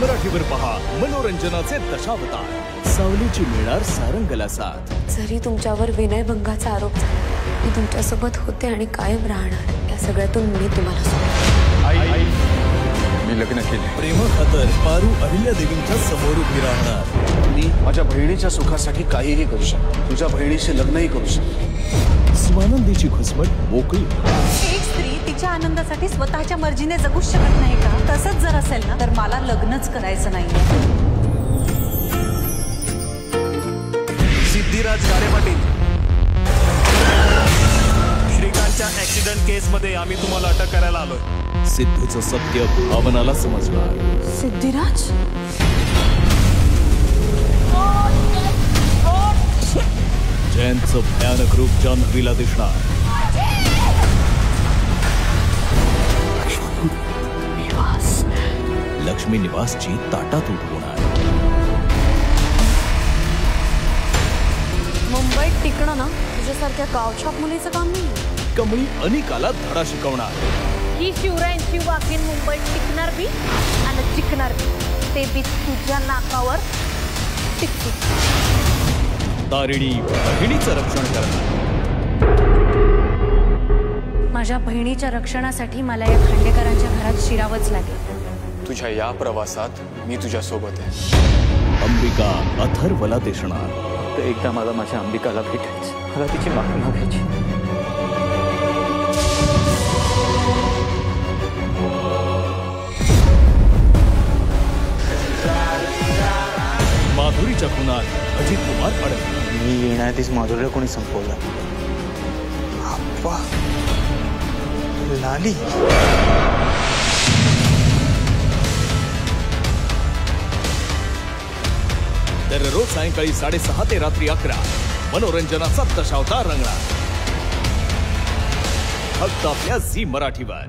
मराठीवर पहा मनोरंजनाचे दशावतार। सावलीची मिळणार सारंगला साथ। जरी तुमच्यावर विनयभंगाचा आरोप झाला, मी तुमच्यासोबत होते आणि कायम राहणार। या सगळ्यातून मी तुम्हाला सोडणार। आई मी लग्न केले। प्रेमाखातर पारू अहिल्यादेवींच्या समोर उभी राहणार। मी माझ्या बहिणीच्या सुखासाठी काहीही करू शकतो। तुझ्या बहिणीशी लग्नही करू शकतो। स्वानंदीची घुसमट मोकळी। एक स्त्री तिच्या आनंदासाठी स्वतःच्या मर्जीने जगू शकत नाही का? तसंच जर असेल ना तर मला लग्नच करायचं नाहीये। सिद्धिराज गारे पाटील, श्रीकांतच्या ऍक्सिडेंट केस मध्ये आम्ही तुम्हाला अटक करायला आलोय। सिद्धूचं सत्य भावनाला समजणार। सिद्धिराज जयंतचं भयानक रूप जान्हवीला दिसणार। लक्ष्मी निवासची ताटातूट होणार। मुंबईत टिकणं ना तुझ्यासारख्या गावछाप मुलीचं काम नाही। कमळी अनिकाला धडा शिकवणार। ही शिवरायांची वाघीण मुंबईत टिकणार बी आणि टिकणार बी, ते बी तुझ्या नाकावर टिकते। तारिणी बहिणीचं रक्षण करणार। माझ्या बहिणीच्या रक्षणासाठी मला या खांडेकरांच्या घरात शिरावंच लागेल। तुझ्या या प्रवासात मी तुझ्या सोबत आहे। अंबिका अथर्वला दिसणार। तर एकदा मला माझ्या अंबिकाला भेटायचं, मला तिची माफी मागायची। माधुरीच्या खुनात अजित कुमार अडकले। मी येण्याआधीच माधुरीला कोणी संपवलं। अप्पा, लाली दररोज सायंकाळी 6:30 ते रात्री 11 मनोरंजनाचा दशावतार रंगणार फक्त आपल्या झी मराठीवर।